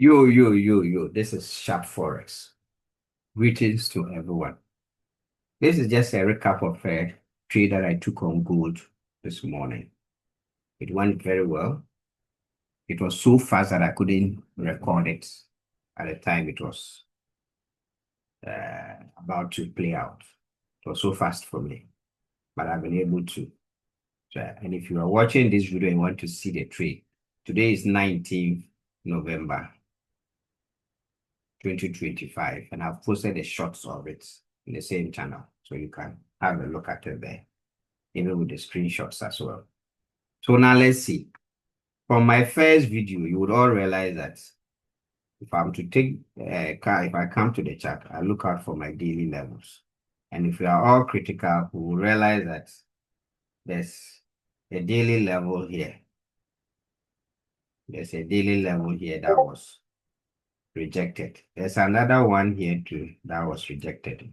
Yo. This is Sharp Forex. Greetings to everyone. This is just a recap of a trade that I took on gold this morning. It went very well. It was so fast that I couldn't record it at the time it was about to play out. It was so fast for me, but I've been able to. And if you are watching this video and want to see the trade, today is 19th November 2025, and I've posted the shots of it in the same channel, so you can have a look at it there, even with the screenshots as well. So now let's see. From my first video, you would all realize that if I'm to take if I come to the chart, I look out for my daily levels. And if we are all critical, we will realize that there's a daily level here. There's a daily level here that was rejected. There's another one here too that was rejected.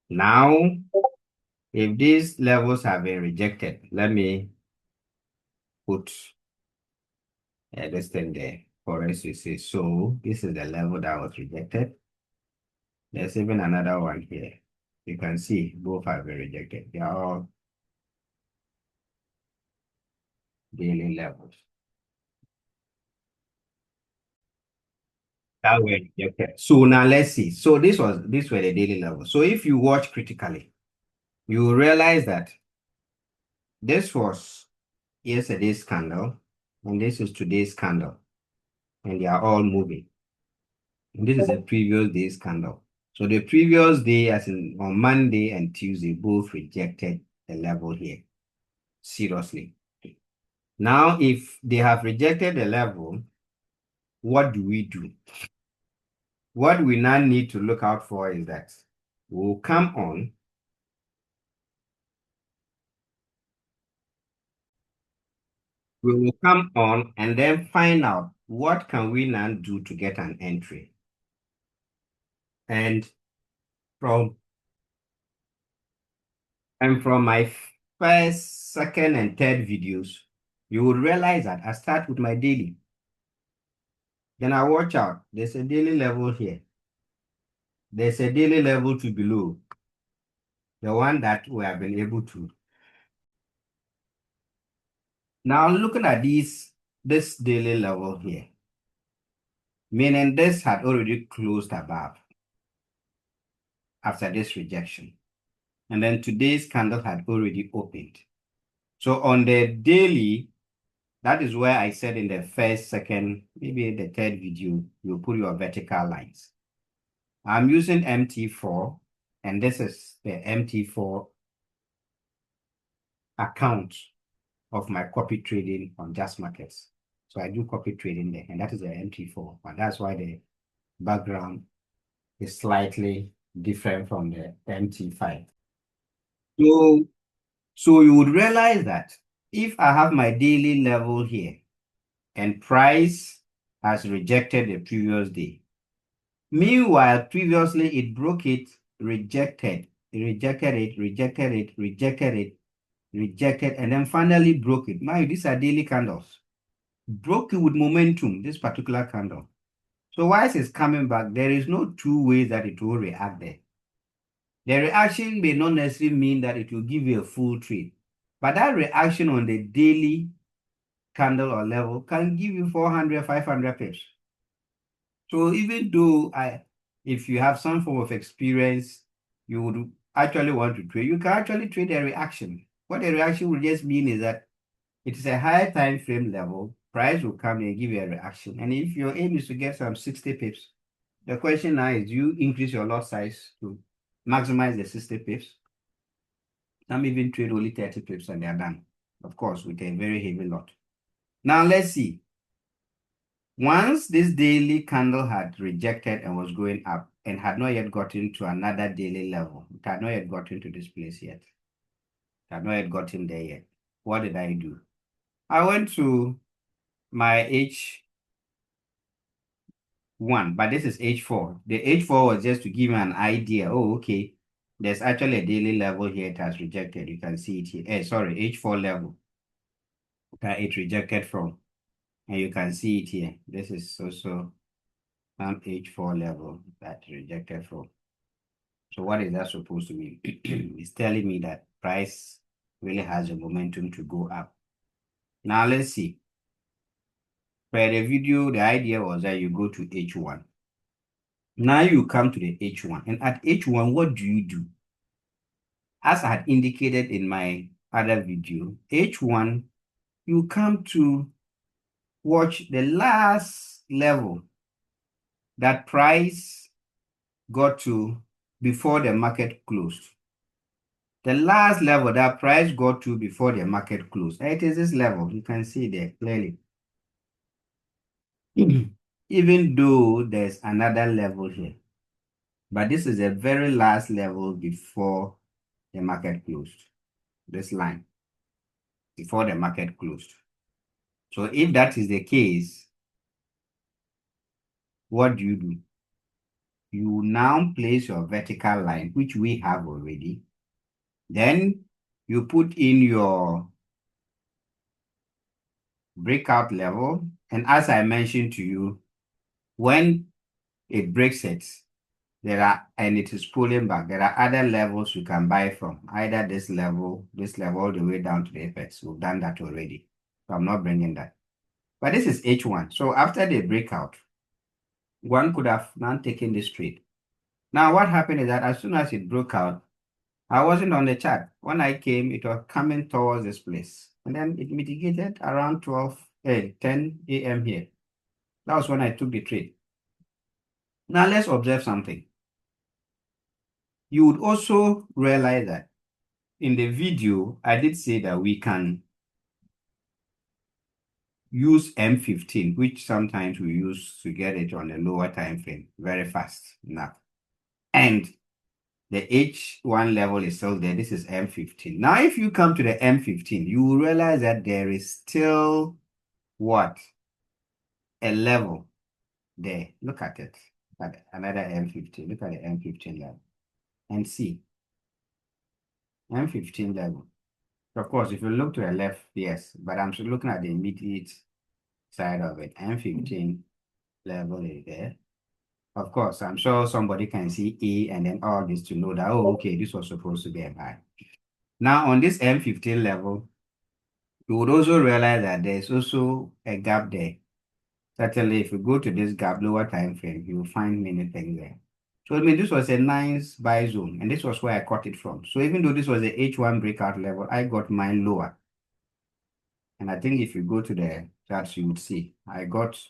Now, if these levels have been rejected, let me put this thing there for us to see. So this is the level that was rejected. There's even another one here. You can see both have been rejected. They are all daily levels. That were rejected. So now let's see. So these were the daily levels. So if you watch critically, you will realize that this was yesterday's candle, and this is today's candle, and they are all moving. And this is the previous day's candle. So the previous day, as in on Monday and Tuesday, both rejected the level here. Seriously. Now, if they have rejected the level, what do we do? What we now need to look out for is that we'll come on. We will come on and then find out what can we now do to get an entry. And from my first, second, and third videos, you will realize that I start with my daily. Then I watch out. There's a daily level here. There's a daily level to below. The one that we have been able to. Now looking at this daily level here, meaning this had already closed above after this rejection. And then today's candle had already opened. So on the daily, that is where I said in the first, second, maybe the third video, you put your vertical lines. I'm using MT4, and this is the MT4 account of my copy trading on Just Markets. So I do copy trading there, and that is the MT4, but that's why the background is slightly different from the MT5. So you would realize that if I have my daily level here and price has rejected the previous day, meanwhile, previously it broke it, rejected, rejected, and then finally broke it. Mind you, these are daily candles. Broke it with momentum, this particular candle. So whilst it's coming back, there is no two ways that it will react there. The reaction may not necessarily mean that it will give you a full trade, but that reaction on the daily candle or level can give you 400, 500 pips. So even though if you have some form of experience, you would actually want to trade, you can actually trade a reaction. What a reaction will just mean is that it is a higher time frame level, price will come and give you a reaction. And if your aim is to get some 60 pips, the question now is, do you increase your lot size to maximize the 60 pips? Some even trade only 30 pips and they are done, of course, with a very heavy lot. Now let's see. Once this daily candle had rejected and was going up and had not yet gotten to another daily level, it had not yet gotten to this place yet. It had not yet gotten there yet. What did I do? I went to my H1, but this is H4. The H4 was just to give me an idea. Oh, okay. There's actually a daily level here. It has rejected. You can see it here. Sorry, H4 level that it rejected from. And you can see it here. This is also an H4 level that rejected from. So what is that supposed to mean? It's telling me that price really has a momentum to go up. Now let's see. For the video, the idea was that you go to H1. Now you come to the H1. And at H1, what do you do? As I had indicated in my other video, H1, you come to watch the last level that price got to before the market closed. The last level that price got to before the market closed. It is this level. You can see there clearly. Even though there's another level here. But this is the very last level before the market closed. This line. Before the market closed. So if that is the case, what do? You now place your vertical line, which we have already. Then you put in your breakout level. And as I mentioned to you, when it breaks it, and it is pulling back, there are other levels you can buy from. Either this level, all the way down to the apex. We've done that already. So I'm not bringing that. But this is H1. So after the breakout, one could have now taken this trade. Now what happened is that as soon as it broke out, I wasn't on the chart. When I came, it was coming towards this place. And then it mitigated around 10 a.m. here. That was when I took the trade. Now let's observe something. You would also realize that in the video, I did say that we can use M15, which sometimes we use to get it on a lower time frame very fast now. And the H1 level is still there. This is M15. Now, if you come to the M15, you will realize that there is still what? A level there. Look at it. At another M15. Look at the M15 level. And see. M15 level. Of course, if you look to the left, yes. But I'm looking at the immediate side of it. M15 level is there. Of course, I'm sure somebody can see A and then all this to know that, oh, okay, this was supposed to be a buy. Now, on this M15 level, you would also realize that there's also a gap there. Certainly, if you go to this gap, lower time frame, you will find many things there. So, I mean, this was a nice buy zone, and this was where I caught it from. So, even though this was the H1 breakout level, I got mine lower. And I think if you go to the charts, you would see I got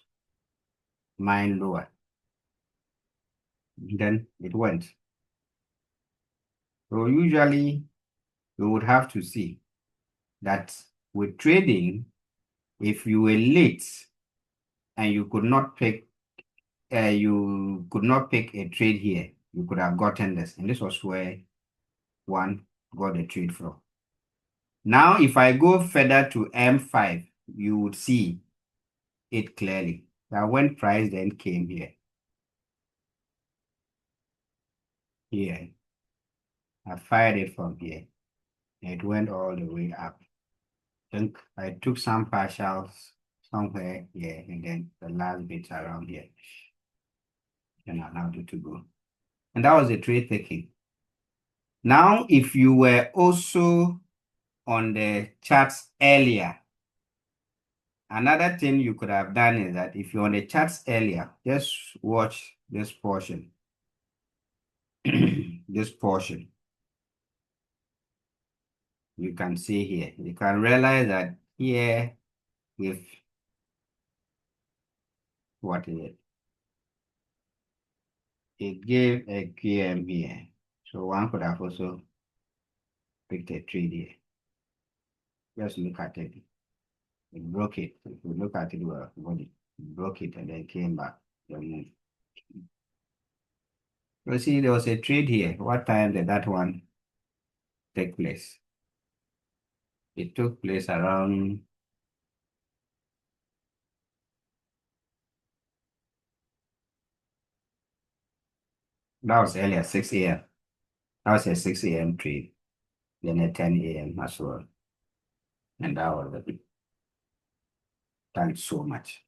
mine lower. Then it went. So usually you would have to see that with trading, if you were late and you could not pick a trade here, you could have gotten this. And this was where one got the trade from. Now, if I go further to M5, you would see it clearly that when price then came here, I fired it from here. It went all the way up. Then I took some partials somewhere here, and then the last bit around here. And I allowed it to go. And that was the trade taking. Now, if you were also on the charts earlier, another thing you could have done is that if you're on the charts earlier, just watch this portion. This portion. You can see here. You can realize that here, if what is it? It gave a QM here. So one could have also picked a trade here. Just look at it. It broke it. If you look at it well, it broke it and then came back. Then you see, there was a trade here. What time did that one take place? It took place around that was earlier, 6 a.m. That was a 6 a.m. trade. Then a 10 a.m. as well. And that was it. Thanks so much.